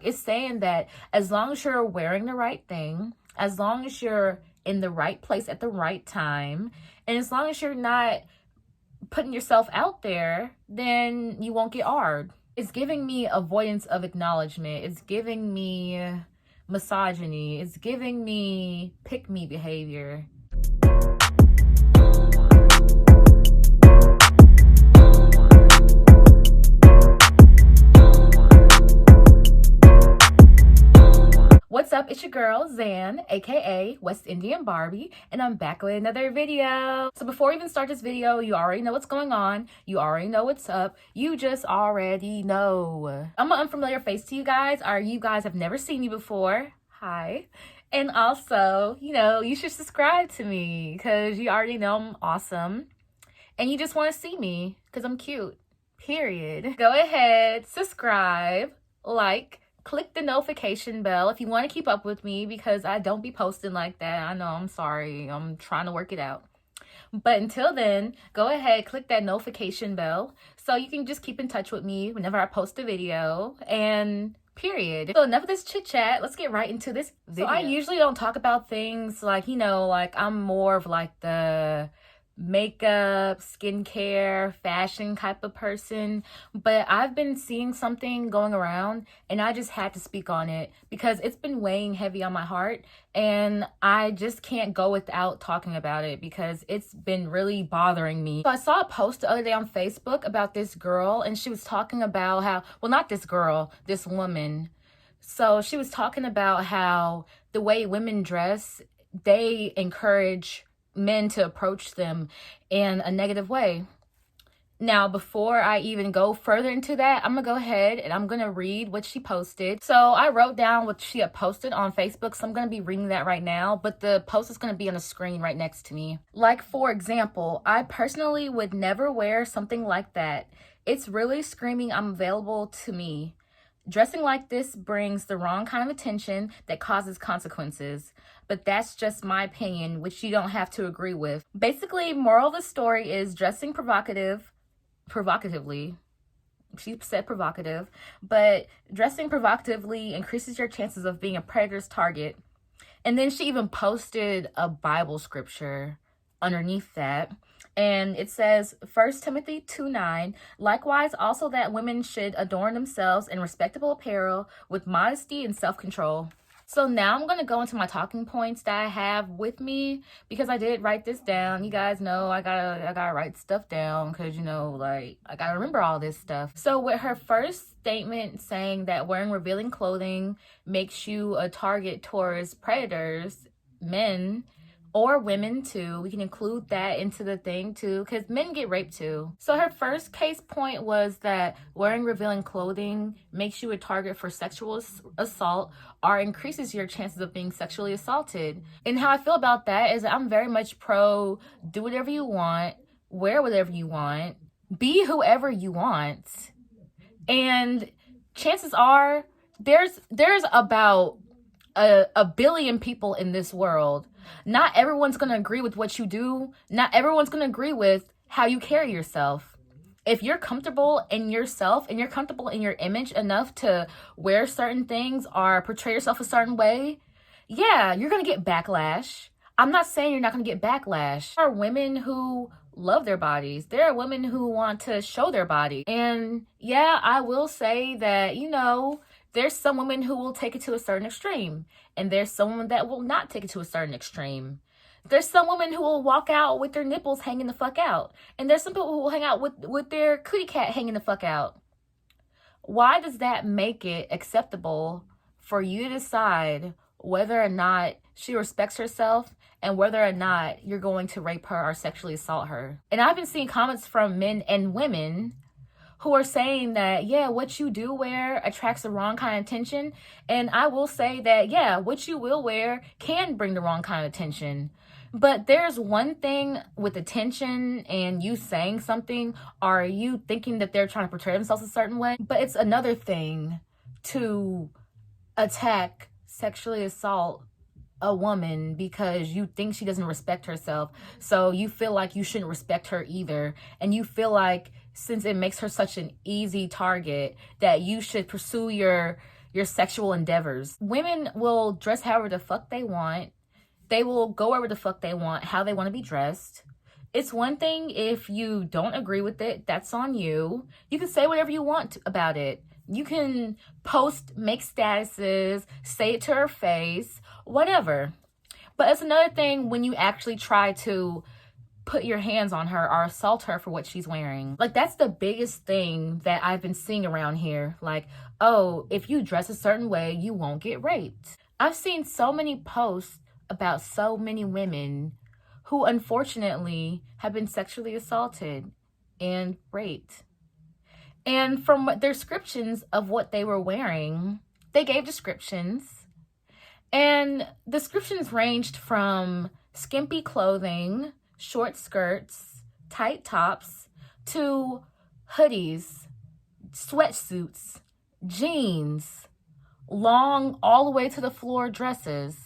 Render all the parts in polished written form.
It's saying that as long as you're wearing the right thing, as long as you're in the right place at the right time, and as long as you're not putting yourself out there, then you won't get hard. It's giving me avoidance of acknowledgement. It's giving me misogyny. It's giving me pick me behavior. What's up? It's your girl Zan, aka West Indian Barbie, and I'm back with another video. So before we even start this video, you already know what's going on. You already know what's up. You just already know. I'm an unfamiliar face to you guys, or you guys have never seen me before. Hi. And also, you should subscribe to me because you already know I'm awesome. And you just want to see me because I'm cute. Period. Go ahead, subscribe, like, click the notification bell if you want to keep up with me because I don't be posting like that. I know, I'm sorry. I'm trying to work it out. But until then, go ahead, click that notification bell so you can just keep in touch with me whenever I post a video, and period. So enough of this chit chat. Let's get right into this video. So I usually don't talk about things like, like I'm more of like the makeup, skincare, fashion type of person, but I've been seeing something going around and I just had to speak on it because it's been weighing heavy on my heart and I just can't go without talking about it because it's been really bothering me. So I saw a post the other day on Facebook about this girl and she was talking about how, well, not this girl, this woman. So she was talking about how the way women dress, they encourage men to approach them in a negative way. Now, before I even go further into that, I'm gonna go ahead and I'm gonna read what she posted. So I wrote down what she had posted on Facebook, so I'm gonna be reading that right now, but the post is gonna be on the screen right next to me. Like, for example, I personally would never wear something like that. It's really screaming I'm available to me. Dressing like this brings the wrong kind of attention that causes consequences. But that's just my opinion, which you don't have to agree with. Basically, moral of the story is dressing provocatively. She said provocative, but dressing provocatively increases your chances of being a predator's target. And then she even posted a Bible scripture underneath that. And it says, 1 Timothy 2:9, likewise also that women should adorn themselves in respectable apparel with modesty and self-control. So now I'm going to go into my talking points that I have with me because I did write this down. You guys know I gotta write stuff down because, I gotta remember all this stuff. So with her first statement saying that wearing revealing clothing makes you a target towards predators, men, or women too. We can include that into the thing too because men get raped too. So her first case point was that wearing revealing clothing makes you a target for sexual assault or increases your chances of being sexually assaulted. And how I feel about that is I'm very much pro do whatever you want, wear whatever you want, be whoever you want. And chances are there's about a billion people in this world. Not everyone's going to agree with what you do. Not everyone's going to agree with how you carry yourself. If you're comfortable in yourself and you're comfortable in your image enough to wear certain things or portray yourself a certain way, yeah, you're going to get backlash. I'm not saying you're not going to get backlash. There are women who love their bodies. There are women who want to show their body. And yeah, I will say that, there's some women who will take it to a certain extreme, and there's some women that will not take it to a certain extreme. There's some women who will walk out with their nipples hanging the fuck out, and there's some people who will hang out with their cootie cat hanging the fuck out. Why does that make it acceptable for you to decide whether or not she respects herself and whether or not you're going to rape her or sexually assault her? And I've been seeing comments from men and women who are saying that, yeah, what you do wear attracts the wrong kind of attention. And I will say that, yeah, what you will wear can bring the wrong kind of attention. But there's one thing with attention and you saying something or you thinking that they're trying to portray themselves a certain way. But it's another thing to attack, sexually assault a woman because you think she doesn't respect herself. So you feel like you shouldn't respect her either. And you feel like since it makes her such an easy target that you should pursue your your sexual endeavors. Women will dress however the fuck they want. They will go wherever the fuck they want, how they want to be dressed. It's one thing if you don't agree with it, that's on you. You can say whatever you want about it. You can post, make statuses, say it to her face, whatever. But it's another thing when you actually try to put your hands on her or assault her for what she's wearing. Like, that's the biggest thing that I've been seeing around here. Like, oh, if you dress a certain way, you won't get raped. I've seen so many posts about so many women who unfortunately have been sexually assaulted and raped. And from their descriptions of what they were wearing, they gave descriptions. And descriptions ranged from skimpy clothing, short skirts, tight tops, to hoodies, sweatsuits, jeans, long all the way to the floor dresses,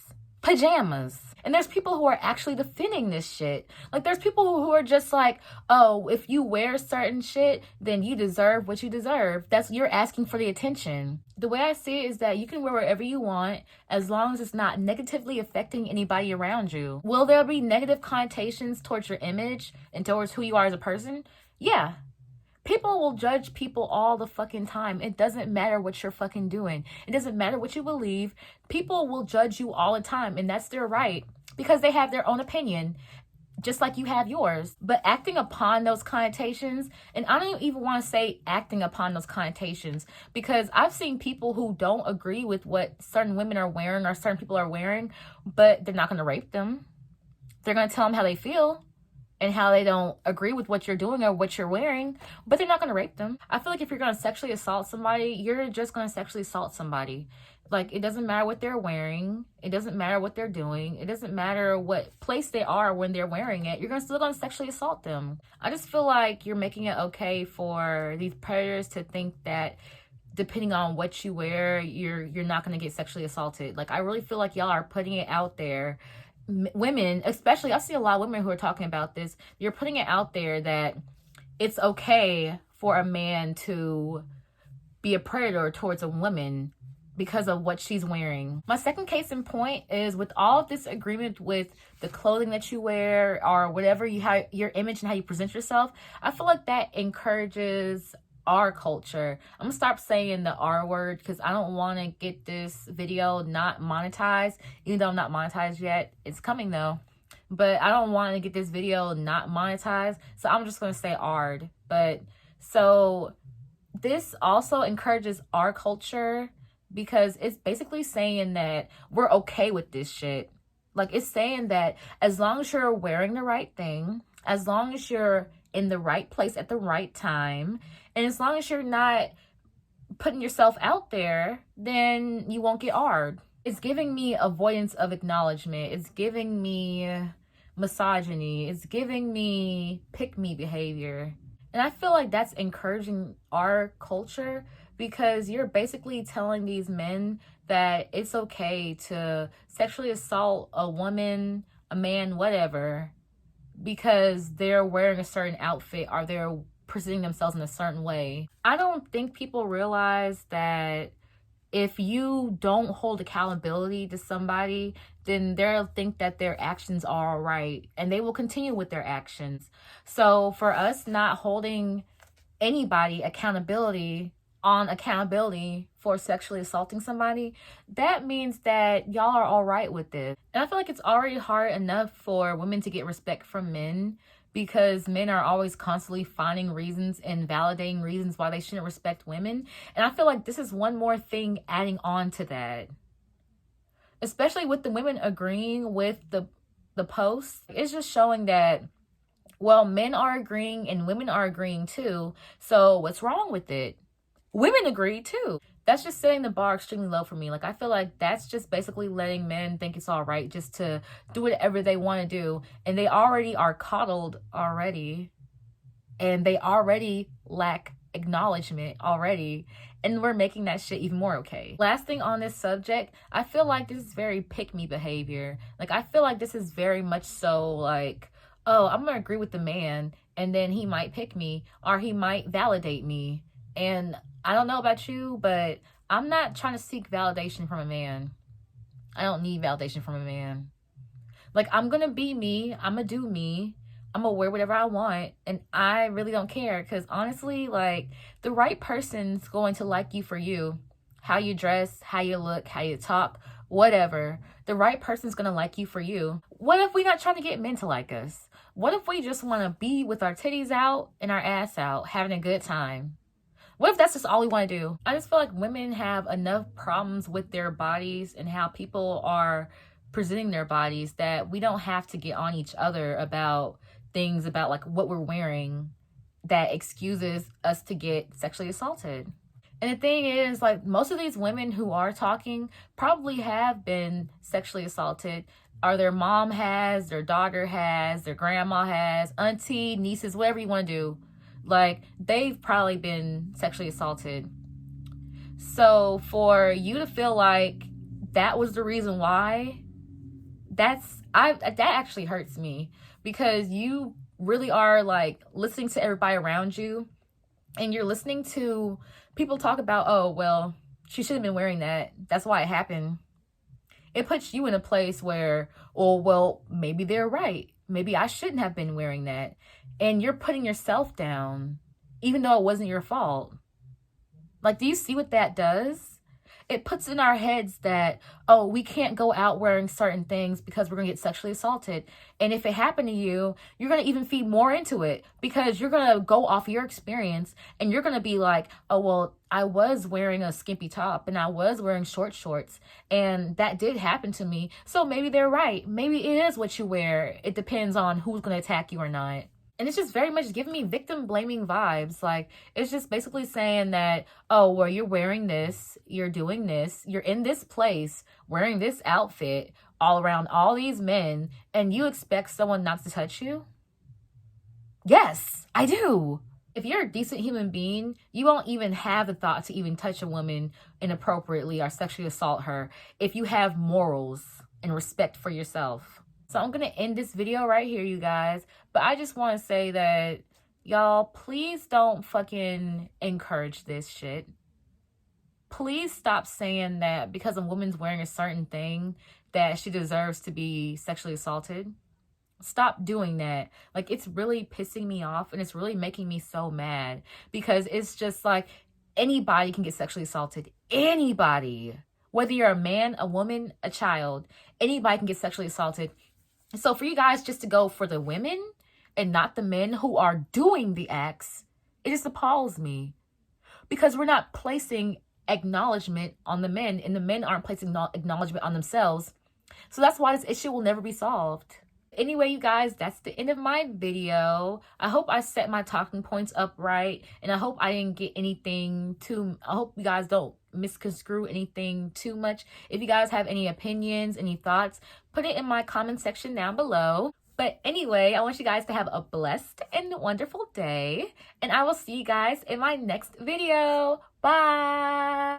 pajamas. And there's people who are actually defending this shit. Like, there's people who are just like, oh, if you wear certain shit, then you deserve what you deserve. You're asking for the attention. The way I see it is that you can wear whatever you want as long as it's not negatively affecting anybody around you. Will there be negative connotations towards your image and towards who you are as a person? Yeah. People will judge people all the fucking time. It doesn't matter what you're fucking doing. It doesn't matter what you believe. People will judge you all the time, and that's their right because they have their own opinion, just like you have yours. But acting upon those connotations, and I don't even want to say acting upon those connotations, because I've seen people who don't agree with what certain women are wearing or certain people are wearing, but they're not going to rape them. They're going to tell them how they feel and how they don't agree with what you're doing or what you're wearing, but they're not going to rape them. I feel like if you're going to sexually assault somebody, you're just going to sexually assault somebody. Like, it doesn't matter what they're wearing. It doesn't matter what they're doing. It doesn't matter what place they are when they're wearing it. You're still going to sexually assault them. I just feel like you're making it okay for these predators to think that depending on what you wear, you're not going to get sexually assaulted. Like, I really feel like y'all are putting it out there. Women, especially, I see a lot of women who are talking about this. You're putting it out there that it's okay for a man to be a predator towards a woman because of what she's wearing. My second case in point is with all of this agreement with the clothing that you wear or whatever your image and how you present yourself. I feel like that encourages our culture. I'm gonna stop saying the R word because I don't want to get this video not monetized, even though I'm not monetized yet. It's coming though, but I don't want to get this video not monetized, so I'm just gonna say ARD. But so this also encourages our culture because it's basically saying that we're okay with this shit. Like, it's saying that as long as you're wearing the right thing, as long as you're in the right place at the right time, and as long as you're not putting yourself out there, then you won't get ARD. It's giving me avoidance of acknowledgement. It's giving me misogyny. It's giving me pick-me behavior. And I feel like that's encouraging our culture because you're basically telling these men that it's okay to sexually assault a woman, a man, whatever, because they're wearing a certain outfit or they're presenting themselves in a certain way. I don't think people realize that if you don't hold accountability to somebody, then they'll think that their actions are all right and they will continue with their actions. So for us not holding anybody accountability for sexually assaulting somebody, that means that y'all are all right with this. And I feel like it's already hard enough for women to get respect from men because men are always constantly finding reasons and validating reasons why they shouldn't respect women. And I feel like this is one more thing adding on to that. Especially with the women agreeing with the post. It's just showing that, well, men are agreeing and women are agreeing too. So what's wrong with it? Women agree too. That's just setting the bar extremely low for me. Like, I feel like that's just basically letting men think it's all right just to do whatever they want to do. And they already are coddled already. And they already lack acknowledgement already. And we're making that shit even more okay. Last thing on this subject, I feel like this is very pick-me behavior. Like, I feel like this is very much so like, oh, I'm going to agree with the man and then he might pick me or he might validate me. And I don't know about you, but I'm not trying to seek validation from a man. I don't need validation from a man. Like, I'm gonna be me. I'm gonna do me. I'm gonna wear whatever I want. And I really don't care. Because honestly, like, the right person's going to like you for you. How you dress, how you look, how you talk, whatever. The right person's gonna like you for you. What if we're not trying to get men to like us? What if we just want to be with our titties out and our ass out, having a good time? What if that's just all we want to do? I just feel like women have enough problems with their bodies and how people are presenting their bodies that we don't have to get on each other about things about like what we're wearing that excuses us to get sexually assaulted. And the thing is, like, most of these women who are talking probably have been sexually assaulted. Or their mom has, their daughter has, their grandma has, auntie, nieces, whatever you want to do. Like, they've probably been sexually assaulted. So for you to feel like that was the reason why, that actually hurts me, because you really are like listening to everybody around you, and you're listening to people talk about, oh, well, she should have been wearing that. That's why it happened. It puts you in a place where, oh, well, maybe they're right. Maybe I shouldn't have been wearing that. And you're putting yourself down, even though it wasn't your fault. Like, do you see what that does? It puts in our heads that, oh, we can't go out wearing certain things because we're going to get sexually assaulted. And if it happened to you, you're going to even feed more into it, because you're going to go off your experience and you're going to be like, oh, well, I was wearing a skimpy top and I was wearing short shorts and that did happen to me. So maybe they're right. Maybe it is what you wear. It depends on who's going to attack you or not. And it's just very much giving me victim blaming vibes. Like, it's just basically saying that, oh, well, you're wearing this, you're doing this, you're in this place, wearing this outfit, all around all these men, and you expect someone not to touch you? Yes, I do. If you're a decent human being, you won't even have the thought to even touch a woman inappropriately or sexually assault her if you have morals and respect for yourself. So I'm going to end this video right here, you guys. But I just want to say that, y'all, please don't fucking encourage this shit. Please stop saying that because a woman's wearing a certain thing that she deserves to be sexually assaulted. Stop doing that. Like, it's really pissing me off and it's really making me so mad, because it's just like anybody can get sexually assaulted. Anybody. Whether you're a man, a woman, a child, anybody can get sexually assaulted. So for you guys just to go for the women and not the men who are doing the acts, it just appalls me, because we're not placing acknowledgement on the men and the men aren't placing acknowledgement on themselves. So that's why this issue will never be solved. Anyway, you guys, that's the end of my video. I hope I set my talking points up right, and I hope I didn't get anything I hope you guys don't misconstrue anything too much. If you guys have any opinions, any thoughts, put it in my comment section down below. But anyway, I want you guys to have a blessed and wonderful day, and I will see you guys in my next video. Bye!